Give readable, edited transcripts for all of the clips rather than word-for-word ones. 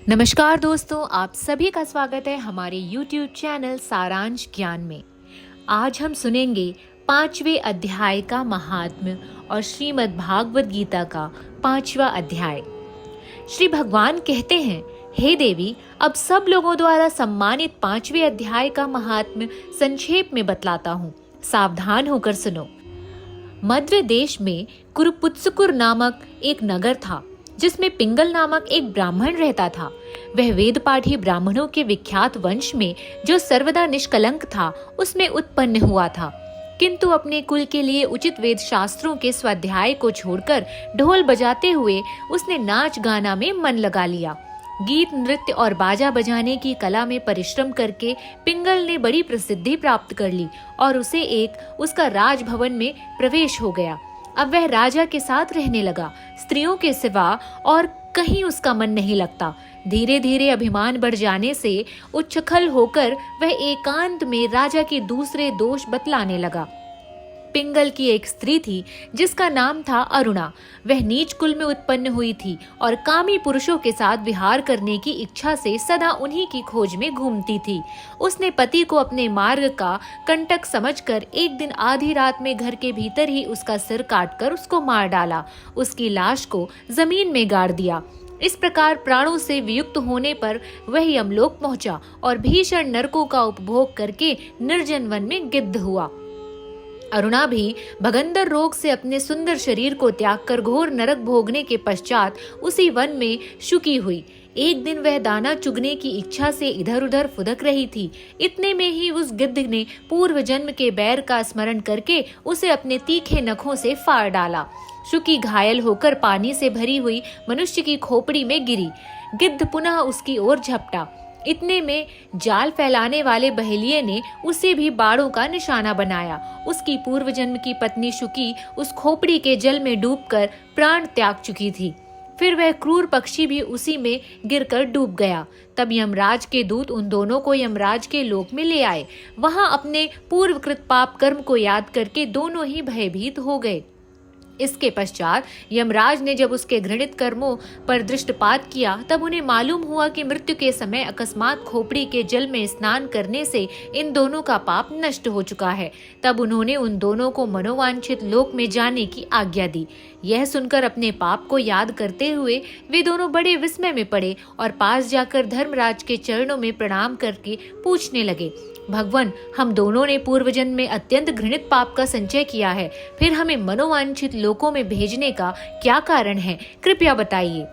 नमस्कार दोस्तों, आप सभी का स्वागत है हमारे YouTube चैनल सारांश ज्ञान में। आज हम सुनेंगे 5वें अध्याय का महात्म्य और श्रीमद् भागवत गीता का 5वां अध्याय। श्री भगवान कहते हैं, हे देवी, अब सब लोगों द्वारा सम्मानित 5वें अध्याय का महात्म्य संक्षेप में बतलाता हूँ, सावधान होकर सुनो। मध्य देश में कुरुपुत्सकुर नामक एक नगर था, जिसमें पिंगल नामक एक ब्राह्मण रहता था। वह वेद पाठी ब्राह्मणों के विख्यात वंश में, जो सर्वदा निष्कलंक था, उसमें उत्पन्न हुआ था। किंतु अपने कुल के लिए उचित वेद शास्त्रों के स्वाध्याय को छोड़कर ढोल बजाते हुए उसने नाच गाना में मन लगा लिया। गीत, नृत्य और बाजा बजाने की कला में परिश्रम करके पिंगल ने बड़ी प्रसिद्धि प्राप्त कर ली और उसे उसका राजभवन में प्रवेश हो गया। अब वह राजा के साथ रहने लगा। स्त्रियों के सिवा और कहीं उसका मन नहीं लगता। धीरे धीरे अभिमान बढ़ जाने से उच्छृंखल होकर वह एकांत में राजा के दूसरे दोष बतलाने लगा। पिंगल की एक स्त्री थी जिसका नाम था अरुणा। वह नीच कुल में उत्पन्न हुई थी और कामी पुरुषों के साथ विहार करने की इच्छा से सदा उन्हीं की खोज में घूमती थी। उसने पति को अपने मार्ग का कंटक समझकर एक दिन आधी रात में घर के भीतर ही उसका सिर काटकर उसको मार डाला। उसकी लाश को जमीन में गाड़ दिया। इस प्रकार प्राणों से वियुक्त होने पर वह यमलोक पहुंचा और भीषण नरकों का उपभोग करके निर्जन वन में गिद्ध हुआ। अरुणा भी भगंदर रोग से अपने सुंदर शरीर को त्याग कर घोर नरक भोगने के पश्चात उसी वन में शुकी हुई। एक दिन वह दाना चुगने की इच्छा से इधर उधर फुदक रही थी। इतने में ही उस गिद्ध ने पूर्व जन्म के बैर का स्मरण करके उसे अपने तीखे नखों से फाड़ डाला। शुकी घायल होकर पानी से भरी हुई मनुष्य की खोपड़ी में गिरी। गिद्ध पुनः उसकी ओर झपटा। इतने में जाल फैलाने वाले बहेलिये ने उसे भी बाड़ों का निशाना बनाया। उसकी पूर्व जन्म की पत्नी शुकी उस खोपड़ी के जल में डूबकर प्राण त्याग चुकी थी। फिर वह क्रूर पक्षी भी उसी में गिरकर डूब गया। तब यमराज के दूत उन दोनों को यमराज के लोक में ले आए। वहां अपने पूर्वकृत पाप कर्म को याद करके दोनों ही भयभीत हो गए। इसके पश्चात यमराज ने जब उसके घृणित कर्मों पर दृष्टिपात किया, तब उन्हें मालूम हुआ कि मृत्यु के समय अकस्मात खोपड़ी के जल में स्नान करने से इन दोनों का पाप नष्ट हो चुका है। तब उन्होंने उन दोनों को मनोवांछित लोक में जाने की आज्ञा दी। यह सुनकर अपने पाप को याद करते हुए वे दोनों बड़े विस्मय में पड़े और पास जाकर धर्मराज के चरणों में प्रणाम करके पूछने लगे, भगवान, हम दोनों ने पूर्व जन्म में अत्यंत घृणित पाप का संचय किया है, फिर हमें मनोवांछित लोकों में भेजने का क्या कारण है? कृपया बताइए।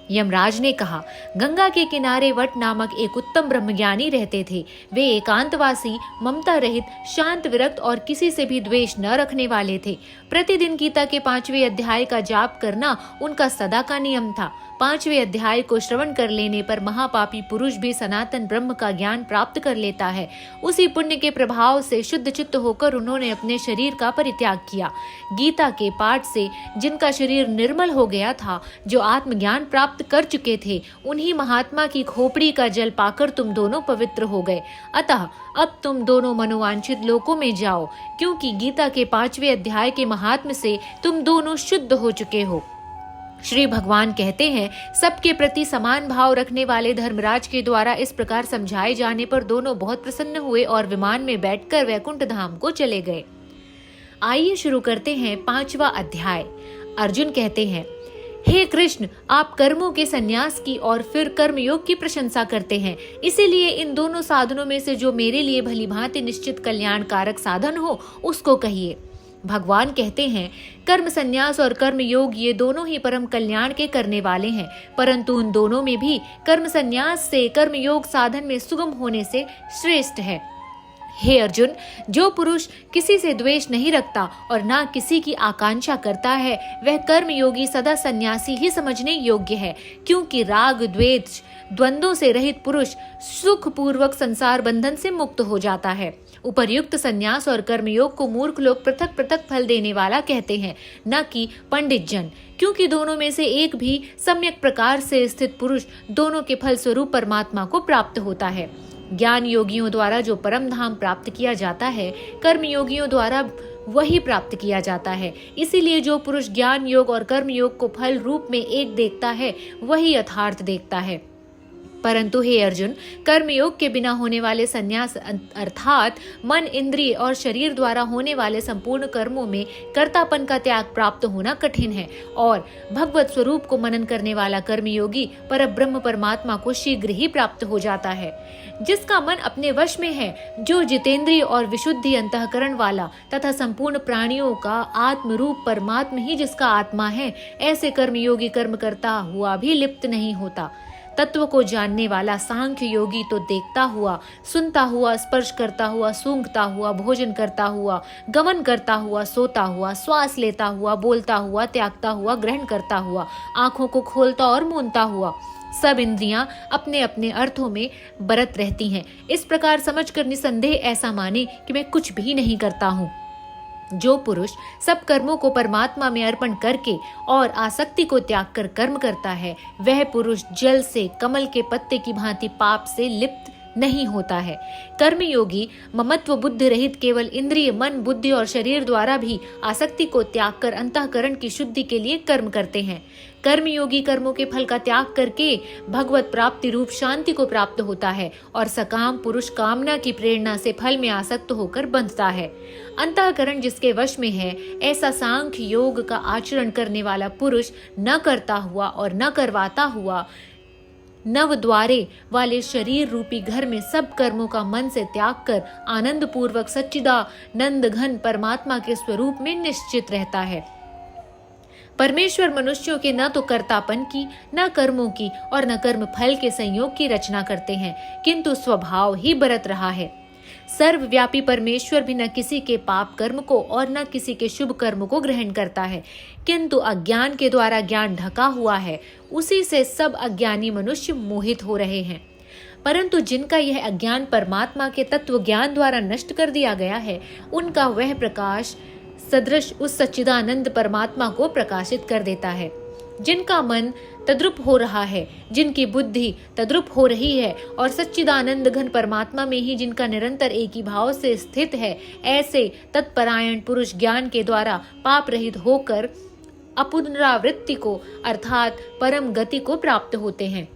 यमराज ने कहा, गंगा के किनारे वट नामक एक उत्तम ब्रह्मज्ञानी रहते थे। वे एकांतवासी, ममता रहित, शांत, विरक्त और किसी से भी द्वेष न रखने वाले थे। प्रतिदिन गीता के 5वें अध्याय का जाप करना उनका सदा का नियम था। 5वें अध्याय को श्रवण कर लेने पर महापापी पुरुष भी सनातन ब्रह्म का ज्ञान प्राप्त कर लेता है। उसी पुण्य के प्रभाव से शुद्ध चित्त होकर उन्होंने अपने शरीर का परित्याग किया। गीता के पाठ से जिनका शरीर निर्मल हो गया था, जो आत्मज्ञान प्राप्त कर चुके थे, उन्हीं महात्मा की खोपड़ी का जल पाकर तुम दोनों पवित्र हो गए। अतः अब तुम दोनों मनोवांछित लोकों में जाओ, क्योंकि गीता के 5वें अध्याय के महात्म्य से तुम दोनों शुद्ध हो चुके हो। श्री भगवान कहते हैं, सबके प्रति समान भाव रखने वाले धर्मराज के द्वारा इस प्रकार समझाए जाने पर दोनों बहुत प्रसन्न हुए और विमान में बैठकर वैकुंठ धाम को चले गए। आइए शुरू करते हैं 5वां अध्याय। अर्जुन कहते हैं, हे कृष्ण, आप कर्मों के संन्यास की और फिर कर्मयोग की प्रशंसा करते हैं। इसीलिए इन दोनों साधनों में से जो मेरे लिए भलीभांति निश्चित कल्याणकारक साधन हो, उसको कहिए। भगवान कहते हैं, कर्म संन्यास और कर्म योग ये दोनों ही परम कल्याण के करने वाले हैं, परंतु उन दोनों में भी कर्म संन्यास से कर्म योग साधन में सुगम होने से श्रेष्ठ है। हे अर्जुन, जो पुरुष किसी से द्वेष नहीं रखता और ना किसी की आकांक्षा करता है, वह कर्म योगी सदा सन्यासी ही समझने योग्य है, क्योंकि राग, द्वेष, द्वंद्वों से रहित पुरुष सुख पूर्वक संसार बंधन से मुक्त हो जाता है। उपर्युक्त संन्यास और कर्मयोग को मूर्ख लोग पृथक पृथक फल देने वाला कहते हैं, न कि पंडित जन, क्योंकि दोनों में से एक भी सम्यक प्रकार से स्थित पुरुष दोनों के फल स्वरूप परमात्मा को प्राप्त होता है। ज्ञान योगियों द्वारा जो परम धाम प्राप्त किया जाता है, कर्म योगियों द्वारा वही प्राप्त किया जाता है। इसीलिए जो पुरुष ज्ञान योग और कर्म योग को फल रूप में एक देखता है, वही यथार्थ देखता है। परंतु हे अर्जुन, कर्मयोग के बिना होने वाले संन्यास अर्थात मन, इंद्रिय और शरीर द्वारा होने वाले संपूर्ण कर्मों में कर्तापन का त्याग प्राप्त होना कठिन है और भगवत स्वरूप को मनन करने वाला कर्मयोगी परब्रह्म परमात्मा को शीघ्र ही प्राप्त हो जाता है। जिसका मन अपने वश में है, जो जितेंद्रिय और विशुद्धि अंतःकरण वाला तथा संपूर्ण प्राणियों का आत्म रूप परमात्मा ही जिसका आत्मा है, ऐसे कर्मयोगी कर्म करता हुआ भी लिप्त नहीं होता। तत्व को जानने वाला सांख्य योगी तो देखता हुआ, सुनता हुआ, स्पर्श करता हुआ, सूंघता हुआ, भोजन करता हुआ, गमन करता हुआ, सोता हुआ, श्वास लेता हुआ, बोलता हुआ, त्यागता हुआ, ग्रहण करता हुआ, आंखों को खोलता और मूंदता हुआ, सब इंद्रियां अपने अपने अर्थों में बरत रहती हैं। इस प्रकार समझकर निसंदेह ऐसा माने कि मैं कुछ भी नहीं करता हूँ। जो पुरुष सब कर्मों को परमात्मा में अर्पण करके और आसक्ति को त्याग कर कर्म करता है, वह पुरुष जल से कमल के पत्ते की भांति पाप से लिप्त नहीं होता है। कर्मयोगी ममत्व बुद्धि रहित केवल इंद्रिय, मन, बुद्धि और शरीर द्वारा भी आसक्ति को त्याग कर अंतःकरण की शुद्धि के लिए कर्म करते हैं। कर्मयोगी कर्मों के फल का त्याग करके भगवत प्राप्ति रूप शांति को प्राप्त होता है और सकाम पुरुष कामना की प्रेरणा से फल में आसक्त होकर बंधता है। अंतःकरण जिसके वश में है, ऐसा सांख्य योग का आचरण करने वाला पुरुष न करता हुआ और न करवाता हुआ नव द्वारे वाले शरीर रूपी घर में सब कर्मों का मन से त्याग कर आनंद पूर्वक सच्चिदानंद घन परमात्मा के स्वरूप में निश्चित रहता है। परमेश्वर मनुष्यों के न तो कर्तापन की, न कर्मों की और न कर्म फल के संयोग की रचना करते हैं, किंतु स्वभाव ही बरत रहा है। सर्वव्यापी परमेश्वर भी न किसी के पाप कर्म को और न किसी के शुभ कर्म को ग्रहण करता है, किंतु अज्ञान के द्वारा ज्ञान ढका हुआ है, उसी से सब अज्ञानी मनुष्य मोहित हो रहे हैं। परंतु जिनका यह अज्ञान परमात्मा के तत्व ज्ञान द्वारा नष्ट कर दिया गया है, उनका वह प्रकाश सदृश उस सच्चिदानंद परमात्मा को प्रकाशित कर देता है। जिनका मन तद्रुप हो रहा है, जिनकी बुद्धि तद्रुप हो रही है और सच्चिदानंद घन परमात्मा में ही जिनका निरंतर एक ही भाव से स्थित है, ऐसे तत्परायण पुरुष ज्ञान के द्वारा पाप रहित होकर अपुनरावृत्ति को अर्थात परम गति को प्राप्त होते हैं।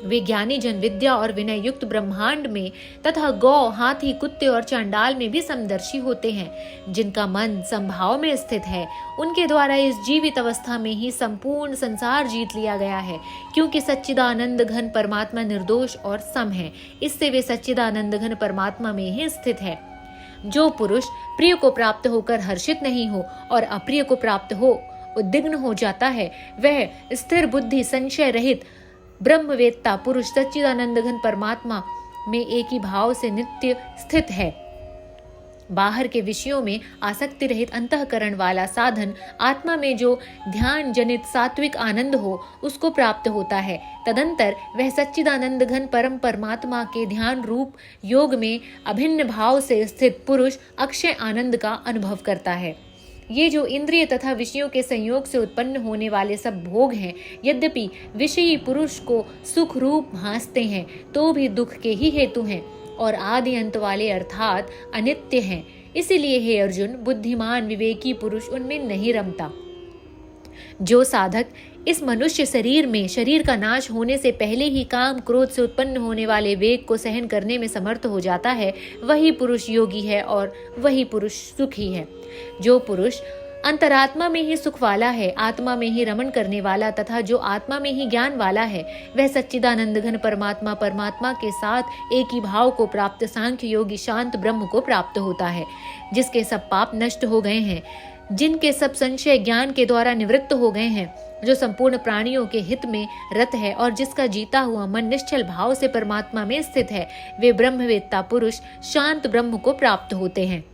वे ज्ञानी जन विद्या और विनय युक्त ब्रह्मांड में तथा गौ, हाथी, कुत्ते और चांडाल में भी समदर्शी होते हैं। जिनका मन समभाव में स्थित है, उनके द्वारा इस जीवित अवस्था में ही संपूर्ण संसार जीत लिया गया है, क्योंकि सच्चिदानंद घन परमात्मा निर्दोष और सम है। इससे वे सच्चिदानंद घन परमात्मा में ही स्थित है। जो पुरुष प्रिय को प्राप्त होकर हर्षित नहीं हो और अप्रिय को प्राप्त हो उद्विग्न हो जाता है, वह स्थिर बुद्धि, संशय रहित ब्रह्मवेत्ता पुरुष सच्चिदानंद घन परमात्मा में एक ही भाव से नित्य स्थित है। बाहर के विषयों में आसक्ति रहित अंतःकरण वाला साधन आत्मा में जो ध्यान जनित सात्विक आनंद हो, उसको प्राप्त होता है। तदंतर वह सच्चिदानंद घन परम परमात्मा के ध्यान रूप योग में अभिन्न भाव से स्थित पुरुष अक्षय आनंद का अनुभव करता है। ये जो इंद्रिय तथा विषयों के संयोग से उत्पन्न होने वाले सब भोग हैं, यद्यपि विषयी पुरुष को सुख रूप भासते हैं, तो भी दुख के ही हेतु हैं और आदि अंत वाले अर्थात अनित्य हैं। इसीलिए हे अर्जुन, बुद्धिमान विवेकी पुरुष उनमें नहीं रमता। जो साधक इस मनुष्य शरीर में शरीर का नाश होने से पहले ही काम क्रोध से उत्पन्न होने वाले वेग को सहन करने में समर्थ हो जाता है, वही पुरुष योगी है और वही पुरुष सुखी है। जो पुरुष अंतरात्मा में ही सुख वाला है, आत्मा में ही रमण करने वाला तथा जो आत्मा में ही ज्ञान वाला है, वह सच्चिदानंद घन परमात्मा के साथ एक ही भाव को प्राप्त सांख्य योगी शांत ब्रह्म को प्राप्त होता है, जिसके सब पाप नष्ट हो गए हैं, जिनके सब संशय ज्ञान के द्वारा निवृत्त हो गए हैं, जो संपूर्ण प्राणियों के हित में रत है और जिसका जीता हुआ मन निश्चल भाव से परमात्मा में स्थित है, वे ब्रह्मवेत्ता पुरुष शांत ब्रह्म को प्राप्त होते हैं।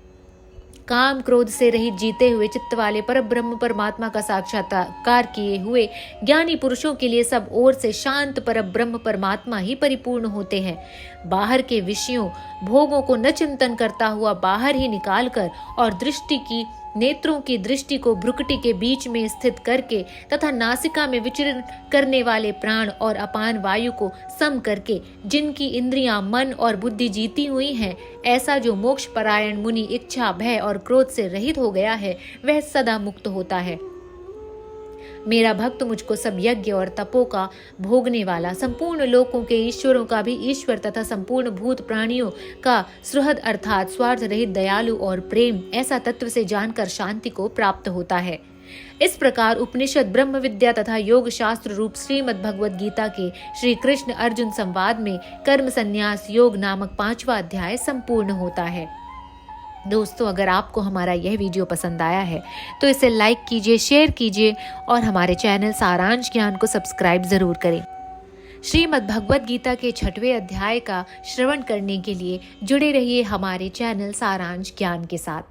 काम क्रोध से रहित जीते हुए चित्त वाले पर ब्रह्म परमात्मा का साक्षात्कार किए हुए ज्ञानी पुरुषों के लिए सब ओर से शांत पर ब्रह्म परमात्मा ही परिपूर्ण होते हैं। बाहर के विषयों भोगों को न चिंतन करता हुआ बाहर ही निकालकर और दृष्टि की नेत्रों की दृष्टि को भ्रुकुटी के बीच में स्थित करके तथा नासिका में विचरण करने वाले प्राण और अपान वायु को सम करके जिनकी इंद्रियां, मन और बुद्धि जीती हुई हैं, ऐसा जो मोक्ष परायण मुनि इच्छा, भय और क्रोध से रहित हो गया है, वह सदा मुक्त होता है। मेरा भक्त मुझको सब यज्ञ और तपों का भोगने वाला, संपूर्ण लोकों के ईश्वरों का भी ईश्वर तथा संपूर्ण भूत प्राणियों का सुहृद अर्थात स्वार्थ रहित दयालु और प्रेम, ऐसा तत्व से जानकर शांति को प्राप्त होता है। इस प्रकार उपनिषद, ब्रह्म विद्या तथा योग शास्त्र रूप श्रीमद् भगवद गीता के श्री कृष्ण अर्जुन संवाद में कर्म संन्यास योग नामक 5वां अध्याय संपूर्ण होता है। दोस्तों, अगर आपको हमारा यह वीडियो पसंद आया है तो इसे लाइक कीजिए, शेयर कीजिए और हमारे चैनल सारांश ज्ञान को सब्सक्राइब जरूर करें। श्रीमद् भगवद गीता के 6वें अध्याय का श्रवण करने के लिए जुड़े रहिए हमारे चैनल सारांश ज्ञान के साथ।